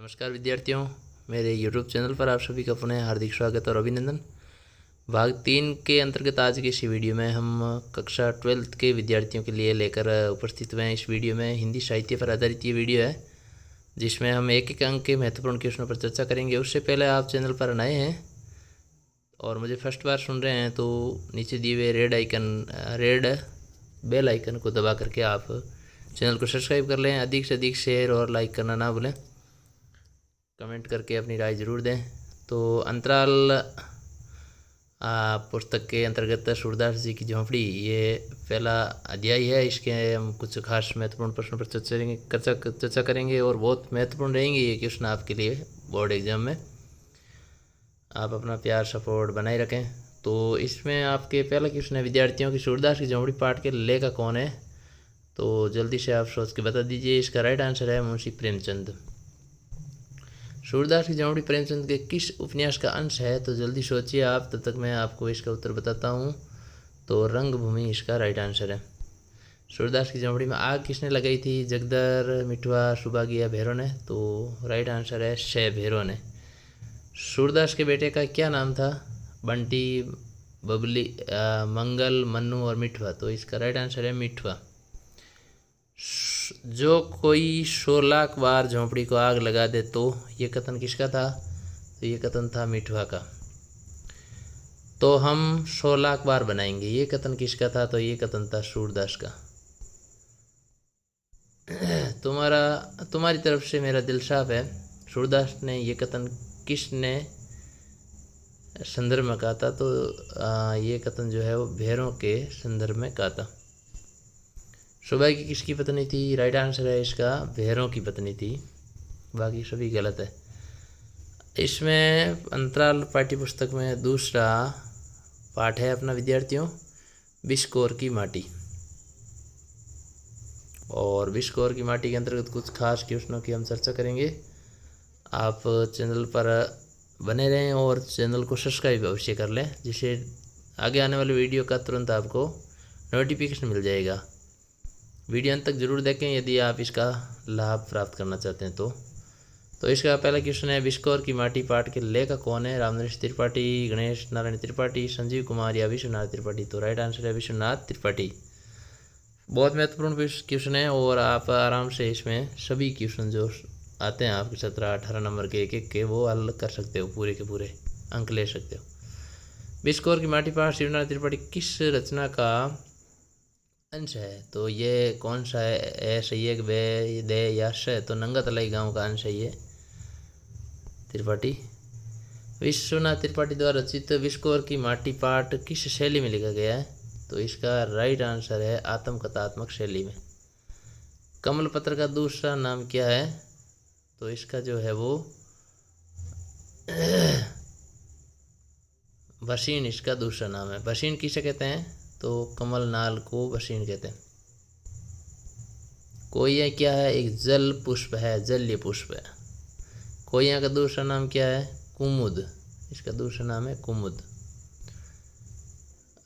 नमस्कार विद्यार्थियों, मेरे YouTube चैनल पर आप सभी का पुनः हार्दिक स्वागत और अभिनंदन। भाग 3 के अंतर्गत आज की इस वीडियो में हम कक्षा 12th के विद्यार्थियों के लिए लेकर उपस्थित हुए हैं। इस वीडियो में हिंदी साहित्य पर आधारित ये वीडियो है, जिसमें हम एक एक अंक के महत्वपूर्ण क्वेश्चनों पर चर्चा करेंगे। उससे पहले आप चैनल पर नए हैं और मुझे फर्स्ट बार सुन रहे हैं तो नीचे दिए हुए रेड बेल आइकन को दबा करके आप चैनल को सब्सक्राइब कर लें। अधिक से अधिक शेयर और लाइक करना ना भूलें। कमेंट करके अपनी राय ज़रूर दें। तो अंतराल पुस्तक के अंतर्गत सूरदास जी की झोंपड़ी ये पहला अध्याय है। इसके हम कुछ खास महत्वपूर्ण प्रश्नों पर चर्चा करेंगे और बहुत महत्वपूर्ण रहेंगे ये क्वेश्चन आपके लिए बोर्ड एग्जाम में। आप अपना प्यार सपोर्ट बनाए रखें। तो इसमें आपके पहला क्वेश्चन है, विद्यार्थियों की सूरदास की झोंपड़ी पाठ के लेखक कौन है? तो जल्दी से आप सोच के बता दीजिए। इसका राइट आंसर है मुंशी प्रेमचंद। सूरदास की झोंपड़ी प्रेमचंद के किस उपन्यास का अंश है? तो जल्दी सोचिए आप, तब तक मैं आपको इसका उत्तर बताता हूँ। तो रंगभूमि इसका राइट आंसर है। सूरदास की झोंपड़ी में आग किसने लगाई थी? जगदर, मिठवा, सुबागी या भैरव ने? तो राइट आंसर है शे भैरव ने। सूरदास के बेटे का क्या नाम था? बंटी, बबली, मंगल, मन्नू और मिठवा। तो इसका राइट आंसर है मिठवा। जो कोई 100 लाख बार झोंपड़ी को आग लगा दे तो ये कथन किसका था? तो ये कथन था मिठवा का। तो हम 100 लाख बार बनाएंगे, ये कथन किसका था? तो ये कथन था सूरदास का। तुम्हारी तरफ से मेरा दिल साफ है, सूरदास ने ये कथन किसने संदर्भ में कहा था? तो ये कथन जो है वो भैरव के संदर्भ में कहा था। सुबागी किसकी पत्नी थी? राइट आंसर है इसका भैरव की पत्नी थी, बाकी सभी गलत है। इसमें अंतराल पाठ्य पुस्तक में दूसरा पाठ है अपना विद्यार्थियों, बिस्कोर की माटी। और बिस्कोर की माटी के अंतर्गत कुछ खास क्वेश्चनों की हम चर्चा करेंगे। आप चैनल पर बने रहें और चैनल को सब्सक्राइब अवश्य कर लें, जिससे आगे आने वाले वीडियो का तुरंत आपको नोटिफिकेशन मिल जाएगा। वीडियो अंत तक जरूर देखें यदि आप इसका लाभ प्राप्त करना चाहते हैं। तो इसका पहला क्वेश्चन है, बिस्कोर की माटी पाठ के लेखक कौन है? रामनरेश त्रिपाठी, गणेश नारायण त्रिपाठी, संजीव कुमार या विश्वनाथ त्रिपाठी? तो राइट आंसर है विश्वनाथ त्रिपाठी। बहुत महत्वपूर्ण क्वेश्चन है और आप आराम से इसमें सभी क्वेश्चन जो आते हैं आपके 17-18 नंबर के एक के वो हल कर सकते हो, पूरे के पूरे अंक ले सकते हो। बिस्कोर की माटी पाठ शिवनाथ त्रिपाठी किस रचना का अंश है? तो ये कौन सा है? ए सही है, बे, दे या श? तो नंगातलाई गांव का अंश है ये त्रिपाठी। विश्वनाथ त्रिपाठी द्वारा रचित बिस्कोर की माटी पाठ किस शैली में लिखा गया है? तो इसका राइट आंसर है आत्मकथात्मक शैली में। कमल पत्र का दूसरा नाम क्या है? तो इसका जो है वो बसीन इसका दूसरा नाम है। बसीन किसे कहते हैं? तो कमल नाल को बसीन कहते हैं। कोया क्या है? एक जल पुष्प है, जलीय पुष्प है। कोया का दूसरा नाम क्या है? कुमुद, इसका दूसरा नाम है कुमुद।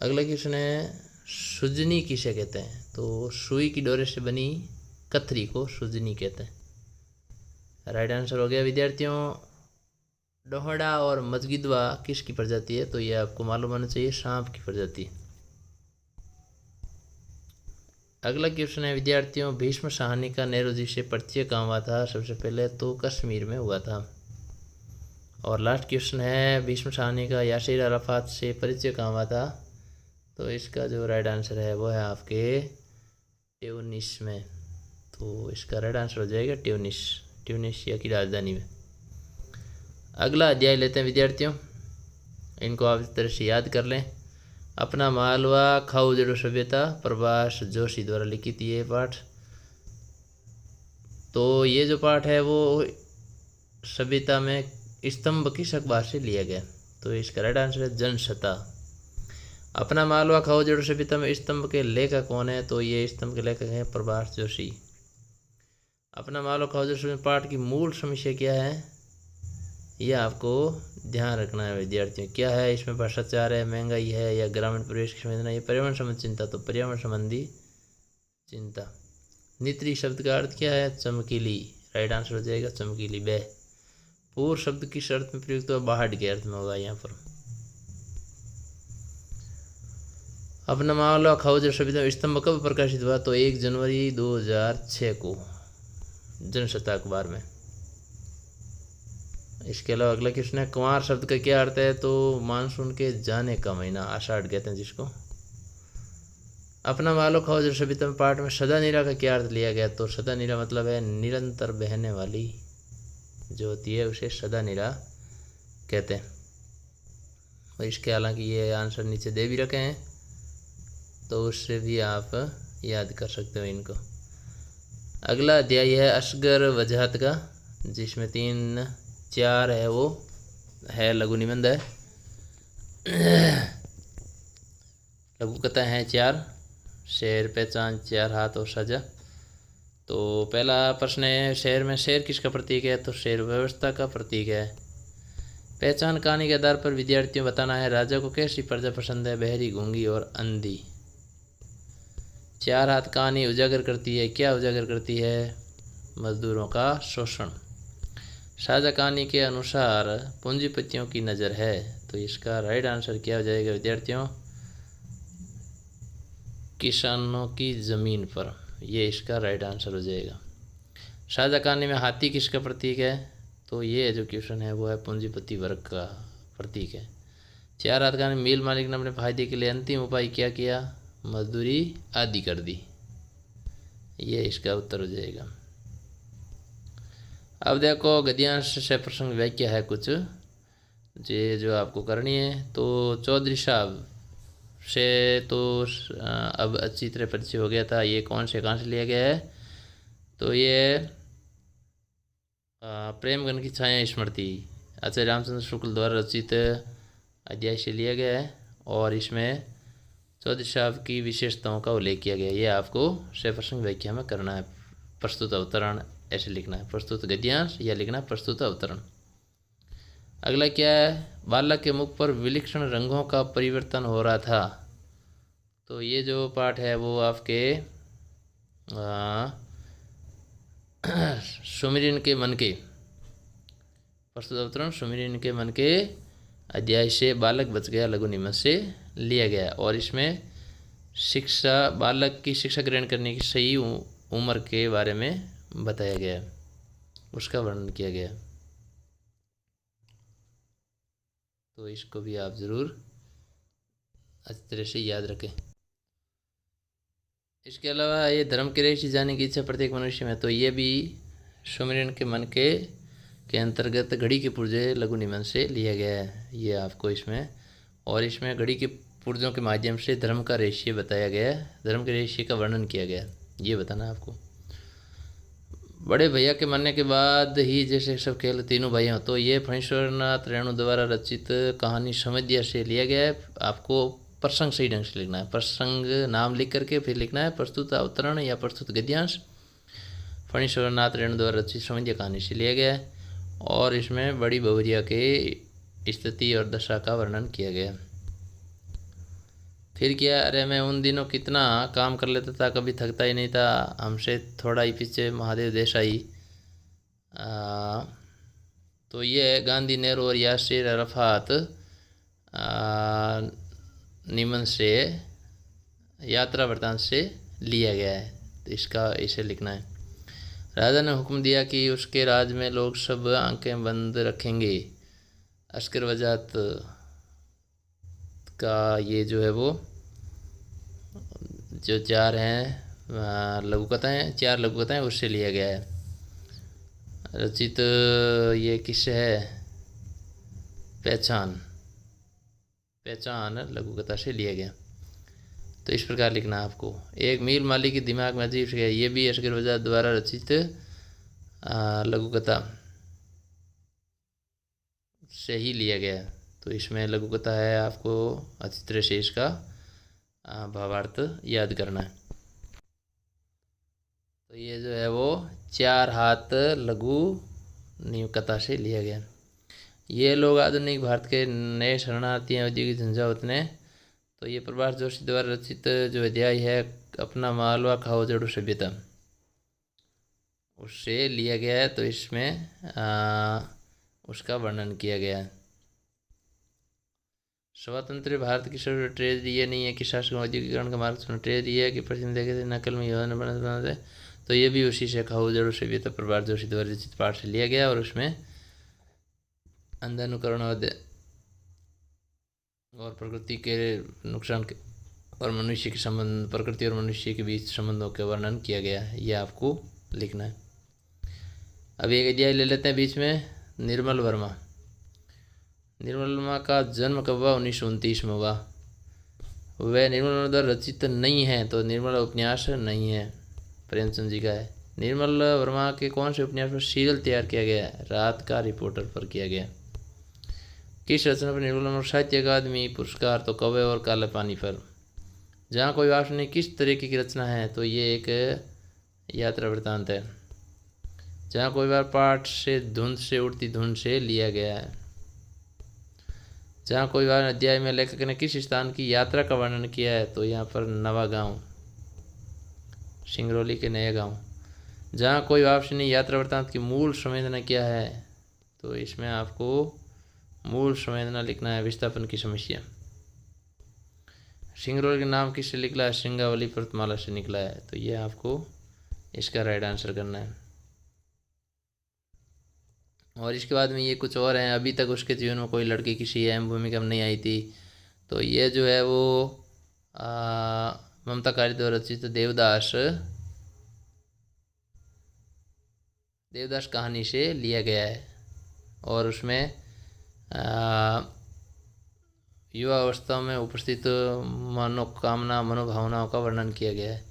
अगला क्वेश्चन है, सुजनी किसे कहते हैं? तो सुई की डोरे से बनी कथरी को सुजनी कहते हैं। राइट आंसर हो गया विद्यार्थियों। डोहड़ा और मजगिदवा किसकी प्रजाति है? तो ये आपको मालूम होना चाहिए, सांप की प्रजाति। अगला क्वेश्चन है विद्यार्थियों, भीष्म साहनी का नेहरू जी से परिचय कहाँ हुआ था? सबसे पहले तो कश्मीर में हुआ था। और लास्ट क्वेश्चन है, भीष्म साहनी का यासिर अराफात से परिचय कहाँ हुआ था? तो इसका जो राइट आंसर है वो है आपके ट्यूनिस में। तो इसका राइट आंसर हो जाएगा ट्यूनिशिया की राजधानी में। अगला अध्याय लेते हैं विद्यार्थियों, इनको आप इस तरह से याद कर लें। अपना मालवा खाऊ जड़ो सभ्यता, प्रभाष जोशी द्वारा लिखित ये पाठ। तो ये जो पाठ है वो सभ्यता में स्तंभ किस अखबार से लिया गया? तो इसका राइट आंसर है जनसत्ता। अपना मालवा खाऊ जड़ो सभ्यता में स्तंभ के लेखक कौन है? तो ये स्तंभ के लेखक हैं प्रभाष जोशी। अपना मालवा खाऊ जड़ो सभ्यता पाठ की मूल समस्या क्या है? यह आपको ध्यान रखना है विद्यार्थियों। क्या है इसमें? भ्रष्टाचार है, महंगाई है या ग्रामीण परिवेश की संवेदना, ये पर्यावरण संबंधी चिंता? तो पर्यावरण संबंधी चिंता। नित्री शब्द का अर्थ क्या है? चमकीली। राइट आंसर हो जाएगा चमकीली, बे। पूर्व शब्द किस अर्थ में प्रयुक्त हुआ? बाहट के अर्थ में होगा यहाँ पर। अपना मामला खाओ सभ्यता स्तंभ कब प्रकाशित हुआ? तो 1 जनवरी 2006 को जनशताब्दी अखबार में। इसके अलावा अगला क्वेश्चन है, कुंवार शब्द का क्या अर्थ है? तो मानसून के जाने का महीना, आषाढ़ कहते हैं जिसको। अपना मालो खाओ जल सभ्यता में पाठ में सदा नीरा का क्या अर्थ लिया गया? तो सदा नीरा मतलब है निरंतर बहने वाली जो होती है उसे सदा नीरा कहते हैं। और इसके हालांकि ये आंसर नीचे दे भी रखे हैं, तो उससे भी आप याद कर सकते हो इनको। अगला अध्याय है असगर वजाहत का, जिसमें 3-4 है, वो है लघु निबंध है, लघु कथा है 4, शेर, पहचान, 4 हाथ और सजा। तो पहला प्रश्न है, शहर में शेर किसका प्रतीक है? तो शेर व्यवस्था का प्रतीक है। पहचान कहानी के आधार पर विद्यार्थियों बताना है, राजा को कैसी प्रजा पसंद है? बहरी, गूंगी और अंधी। 4 हाथ कहानी उजागर करती है, क्या उजागर करती है? मजदूरों का शोषण। साझा कहानी के अनुसार पूंजीपतियों की नज़र है, तो इसका राइट आंसर क्या हो जाएगा विद्यार्थियों? किसानों की ज़मीन पर, ये इसका राइट आंसर हो जाएगा। साझा कहानी में हाथी किसका प्रतीक है? तो ये जो क्वेश्चन है वो है पूंजीपति वर्ग का प्रतीक है। 4 हाथ कहानी, मिल मालिक ने अपने फायदे के लिए अंतिम उपाय क्या किया? मजदूरी आदि कर दी, ये इसका उत्तर हो जाएगा। अब देखो गद्यांश से प्रसंग व्याख्या है कुछ जो आपको करनी है। तो चौधरी साहब से तो अब अच्छी तरह परिचय हो गया था। ये कौन से कहाँ से लिया गया है? तो ये प्रेमगन की छाया स्मृति आचार्य रामचंद्र शुक्ल द्वारा रचित अध्याय से लिया गया है, और इसमें चौधरी साहब की विशेषताओं का उल्लेख किया गया है। ये आपको से प्रसंग व्याख्या में करना है। प्रस्तुत अवतरण ऐसे लिखना है, प्रस्तुत गद्यांश या लिखना प्रस्तुत अवतरण। अगला क्या है? बालक के मुख पर विलक्षण रंगों का परिवर्तन हो रहा था। तो ये जो पाठ है वो आपके सुमिरन के मन के, प्रस्तुत अवतरण सुमिरन के मन के अध्याय से बालक बच गया लघु निबंध से लिया गया, और इसमें शिक्षा, बालक की शिक्षा ग्रहण करने की सही उम्र के बारे में बताया गया, उसका वर्णन किया गया। तो इसको भी आप ज़रूर अच्छी तरह से याद रखें। इसके अलावा ये धर्म की रेखा जाने की इच्छा प्रत्येक मनुष्य में, तो ये भी सुमिरन के मन के अंतर्गत घड़ी के पुर्जे लघु निबंध से लिया गया है, ये आपको इसमें। और इसमें घड़ी के पुर्जों के माध्यम से धर्म का रेशियो बताया गया है, धर्म के रेशियो का वर्णन किया गया, ये बताना आपको। बड़े भैया के मरने के बाद ही जैसे सब खेल तीनों भाई हों, तो ये फणीश्वरनाथ रेणु द्वारा रचित कहानी समझिया से लिया गया है। आपको प्रसंग सही ढंग से लिखना है, प्रसंग नाम लिख करके फिर लिखना है प्रस्तुत अवतरण या प्रस्तुत गद्यांश। फणीश्वरनाथ रेणु द्वारा रचित समझिया कहानी से लिया गया है, और इसमें बड़ी बहुरिया के स्थिति और दशा का वर्णन किया गया। फिर क्या? अरे मैं उन दिनों कितना काम कर लेता था, कभी थकता ही नहीं था। हमसे थोड़ा ही पीछे महादेव देसाई। तो ये गांधी, नेहरू और यासिर अराफात निबंध से, यात्रा वृत्तांत से लिया गया है, तो इसका इसे लिखना है। राजा ने हुक्म दिया कि उसके राज में लोग सब आंखें बंद रखेंगे। अस्कर वजात का ये जो है वो जो 4 हैं लघु कथाएँ, 4 लघु कथाएँ उससे लिया गया है। रचित ये किससे है? पहचान लघु कथा से लिया गया। तो इस प्रकार लिखना आपको। एक मील माली के दिमाग में अजीब से, ये भी अस्कर वजात द्वारा रचित लघु कथा से ही लिया गया। तो इसमें लघु कथा है, आपको अच्छी तरह से इसका भावार्थ याद करना है। तो ये जो है वो 4 हाथ लघु कथा से लिया गया। ये लोग आधुनिक भारत के नए शरणार्थी हैं औद्योगिक झंझावत ने। तो ये प्रभास जोशी द्वारा रचित जो अध्याय है अपना मालवा खाओ जड़ो सभ्यता, उससे लिया गया है। तो इसमें उसका वर्णन किया गया है। स्वतंत्र भारत की सर्व ट्रेजेडी ये नहीं है कि शासन औद्योगिकरण का मार्ग चुना, ट्रेजेडी ये है कि पश्चिम देखे नकल में योजना बनाते। तो ये भी उसी से खाऊ जड़ों से भी प्रभार जोशी द्वारा रचित पाठ से लिया गया और उसमें अंधानुकरण और प्रकृति के नुकसान के और मनुष्य के संबंध, प्रकृति और मनुष्य के बीच संबंधों का वर्णन किया गया है। ये आपको लिखना है। अब एक अध्याय ले लेते हैं बीच में, निर्मल वर्मा। निर्मल वर्मा का जन्म कब हुआ? 1929 में हुआ। वह निर्मल वर्मा द्वारा रचित नहीं है, तो निर्मल उपन्यास नहीं है, प्रेमचंद जी का है। निर्मल वर्मा के कौन से उपन्यास पर सीरियल तैयार किया गया है? रात का रिपोर्टर पर किया गया। किस रचना पर निर्मल वर्मा साहित्य अकादमी पुरस्कार? तो कौवे और काले पानी पर। जहाँ कोई वाष्प नहीं किस तरीके की रचना है? तो ये एक यात्रा वृत्तांत है। जहाँ कोई बार पाठ से धुंध से उड़ती धुंध से लिया गया है। जहाँ कोई बार अध्याय में लेखक ने किस स्थान की यात्रा का वर्णन किया है? तो यहाँ पर नवा गांव, सिंगरौली के नए गांव। जहाँ कोई वापसी ने यात्रा वृत्तांत की मूल संवेदना क्या है? तो इसमें आपको मूल संवेदना लिखना है, विस्थापन की समस्या। सिंगरौली का नाम किससे निकला है? श्रृंगावली पर्वतमाला से निकला है। तो ये आपको इसका राइट आंसर करना है। और इसके बाद में ये कुछ और हैं। अभी तक उसके जीवन में कोई लड़की किसी अहम भूमिका में नहीं आई थी। तो ये जो है वो ममता कारी द्वारा रचित देवदास कहानी से लिया गया है और उसमें युवा अवस्था में उपस्थित मनोकामना मनोभावनाओं का वर्णन किया गया है।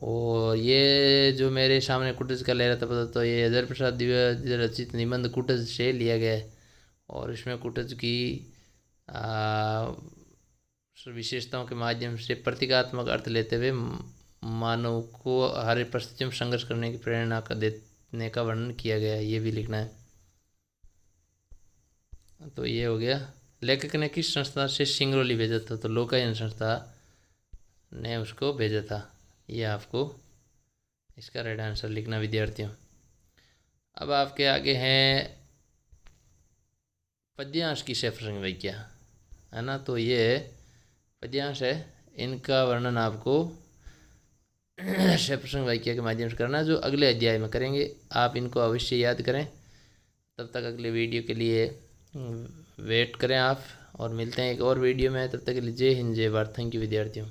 और ये जो मेरे सामने कुटज का लहरा था, तो ये अजर प्रसाद द्विवेदी रचित निबंध कुटज से लिया गया है और इसमें कुटज की विशेषताओं के माध्यम से प्रतीकात्मक अर्थ लेते हुए मानव को हर परिस्थितियों में संघर्ष करने की प्रेरणा का देने का वर्णन किया गया है। ये भी लिखना है। तो ये हो गया। लेखक ने किस संस्था से सिंगरौली भेजा था? तो लोकायन संस्था ने उसको भेजा था। ये आपको इसका राइट आंसर लिखना विद्यार्थियों। अब आपके आगे हैं पद्यांश की सप्रसंग व्याख्या, है ना। तो ये पद्यांश है, इनका वर्णन आपको सप्रसंग व्याख्या के माध्यम से करना, जो अगले अध्याय में करेंगे। आप इनको अवश्य याद करें। तब तक अगले वीडियो के लिए वेट करें आप, और मिलते हैं एक और वीडियो में। तब तक के लिए जय हिंद जय भारत। थैंक यू विद्यार्थियों।